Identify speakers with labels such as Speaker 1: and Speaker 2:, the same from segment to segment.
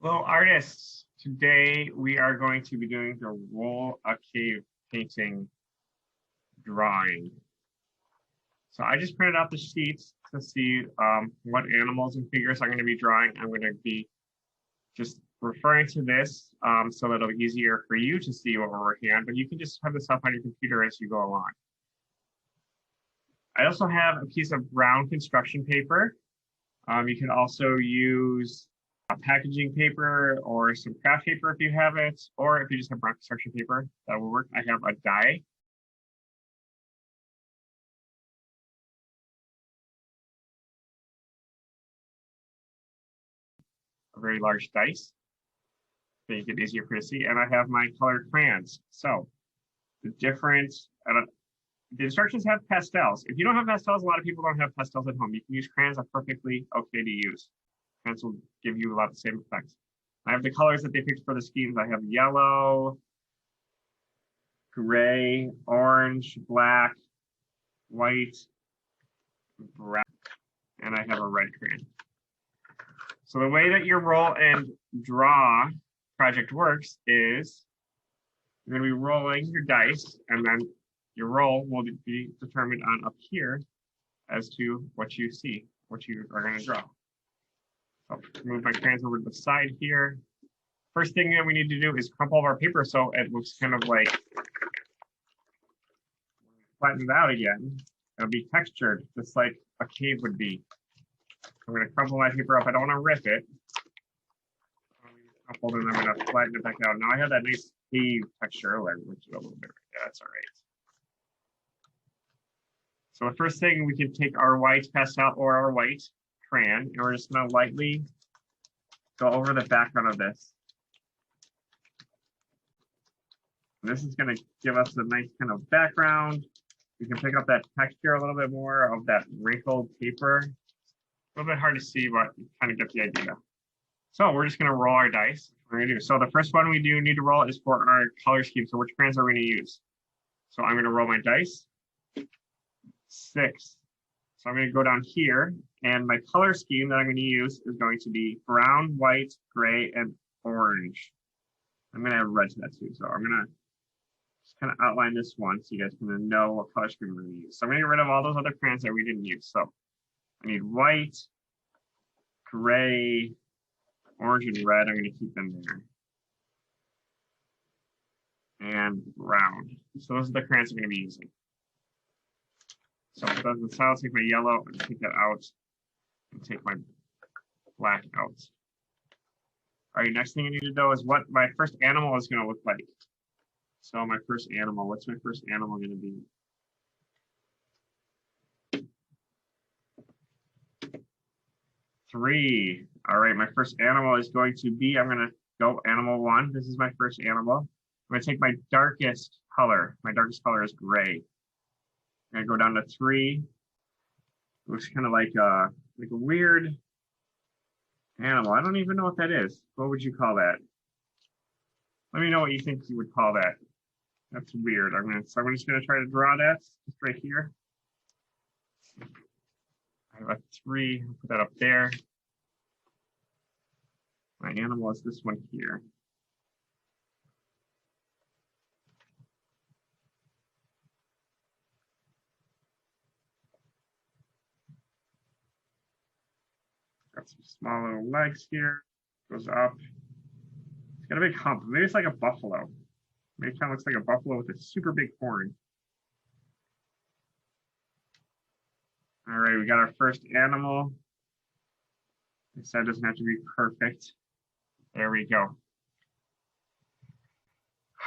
Speaker 1: Hello, artists. Today we are going to be doing the roll a cave painting drawing. So I just printed out the sheets to see what animals and figures I'm going to be drawing. I'm going to be just referring to this so that it'll be easier for you to see what we're working on, but you can just have this up on your computer as you go along. I also have a piece of brown construction paper. You can also use packaging paper or some craft paper if you have it, or if you just have brown construction paper, that will work. I have a die. A very large dice, to make it easier for you to see. And I have my colored crayons. So the instructions have pastels. If you don't have pastels, a lot of people don't have pastels at home. You can use crayons, are perfectly okay to use. Crayons will give you a lot of the same effects. I have the colors that they picked for the schemes. I have yellow, gray, orange, black, white, brown, and I have a red crayon. So the way that your roll and draw project works is you're going to be rolling your dice, and then your roll will be determined on up here as to what you see, what you are going to draw. So move my crayons over to the side here. First thing that we need to do is crumple up our paper so it looks kind of like flattened out again. It'll be textured, just like a cave would be. I'm going to crumple my paper up. I don't want to rip it. Crumpled, and I'm going to flatten it back out. Now I have that nice cave texture. Oh, I ripped it a little bit. Yeah, that's all right. So the first thing, we can take our white pastel or our white crayon, and we're just going to lightly go over the background of this. And this is going to give us a nice kind of background. You can pick up that texture a little bit more of that wrinkled paper. A little bit hard to see, but you kind of get the idea. So we're just going to roll our dice. We're going to do. So the first one we do need to roll is for our color scheme. So which crayons are we going to use? So I'm going to roll my dice. 6. So I'm going to go down here, and my color scheme that I'm going to use is going to be brown, white, gray, and orange. I'm going to add red to that too. So I'm going to just kind of outline this one so you guys can know what color scheme we're going to use. So I'm going to get rid of all those other crayons that we didn't use. So I need white, gray, orange, and red. I'm going to keep them there. And brown. So those are the crayons I'm going to be using. So it doesn't sound, I'll take my yellow and take that out, and take my black out. All right, next thing I need to know is what my first animal is going to look like. So my first animal, what's my first animal going to be? 3. All right, my first animal is going to be, I'm going to go animal 1. This is my first animal. I'm going to take my darkest color. My darkest color is gray. I'm going to go down to 3. It looks kind of like a weird animal. I don't even know what that is. What would you call that? Let me know what you think you would call that. That's weird. So I'm just going to try to draw that just right here. I have a 3. I'll put that up there. My animal is this one here. Got some small little legs here. Goes up. It's got a big hump. Maybe it's like a buffalo. Maybe it kind of looks like a buffalo with a super big horn. All right, we got our first animal. I said it doesn't have to be perfect. There we go.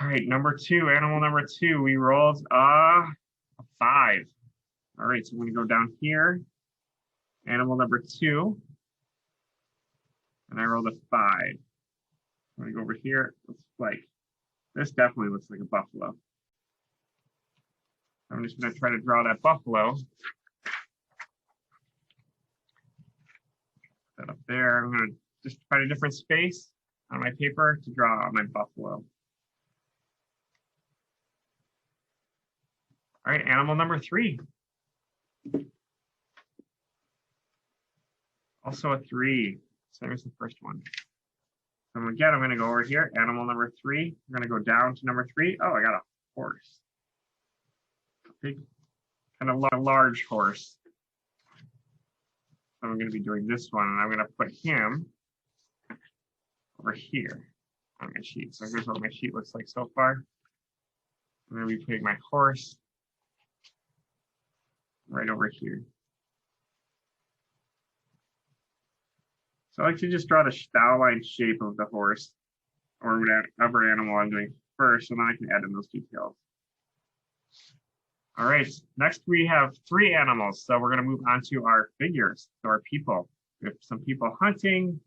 Speaker 1: All right, number 2, animal number 2. We rolled a 5. All right, so I'm going to go down here. Animal number 2. And I rolled a 5. I'm going to go over here. This definitely looks like a buffalo. I'm just going to try to draw that buffalo. That up there. I'm going to just find a different space on my paper to draw my buffalo. All right, animal number 3. Also a 3. Same as the first one. So again, I'm going to go over here, animal number 3. I'm going to go down to number 3. Oh, I got a horse. A big, kind of large horse. So I'm going to be doing this one, and I'm going to put him over here on my sheet. So here's what my sheet looks like so far. I'm going to be putting my horse right over here. So I like to just draw the outline shape of the horse or whatever animal I'm doing first, and then I can add in those details. All right, next we have 3 animals. So we're going to move on to our figures, so our people. We have some people hunting,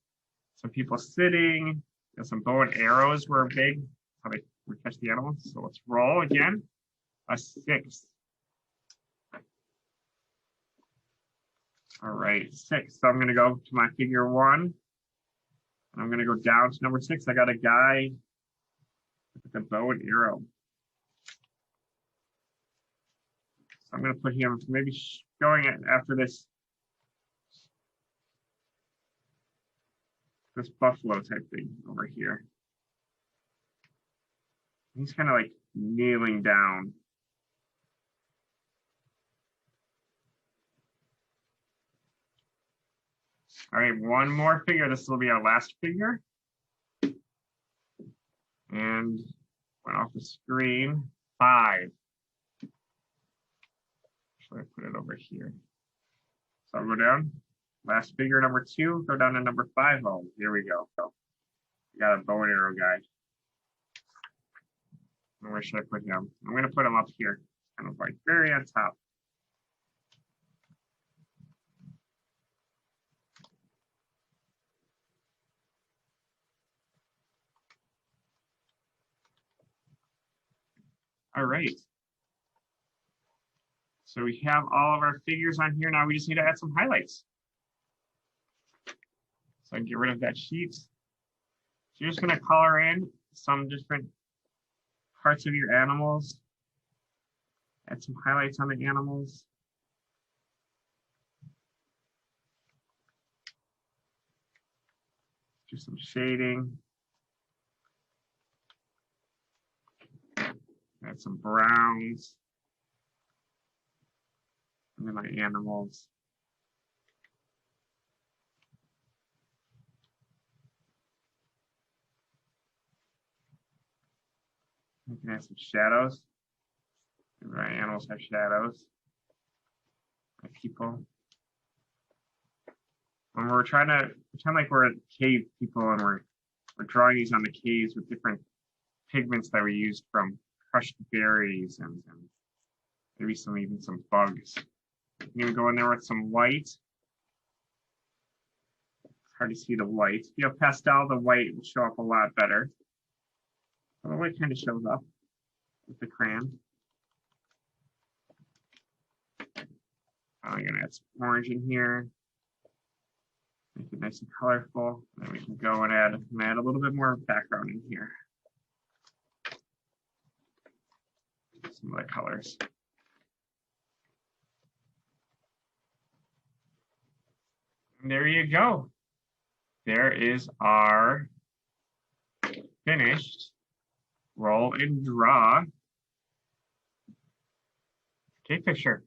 Speaker 1: some people sitting, and some bow and arrows were big, how they would catch the animals. So let's roll again. A 6. All right, 6. So I'm going to go to my figure 1. And I'm going to go down to number 6. I got a guy with a bow and arrow. So I'm going to put him maybe going after this buffalo type thing over here. He's kind of like kneeling down. All right, one more figure. This will be our last figure. And went off the screen. 5. Should I put it over here? So I'll go down. Last figure, number 2. Go down to number 5. Oh, here we go. We got a bow and arrow guy. And where should I put him? I'm going to put him up here, kind of like very on top. All right. So we have all of our figures on here. Now we just need to add some highlights. So I can get rid of that sheet. So you're just going to color in some different parts of your animals. Add some highlights on the animals. Do some shading. Add some browns. And then my animals. I can add some shadows. My animals have shadows. My people. When we're trying to pretend like we're cave people and we're drawing these on the caves with different pigments that we used from crushed berries and maybe even some bugs. You can go in there with some white. It's hard to see the white. If you have pastel, the white will show up a lot better. Well, the white kind of shows up with the crayon. I'm gonna add some orange in here. Make it nice and colorful. Then we can go and add a little bit more background in here. Some of the colors. And there you go. There is our finished roll and draw cave picture.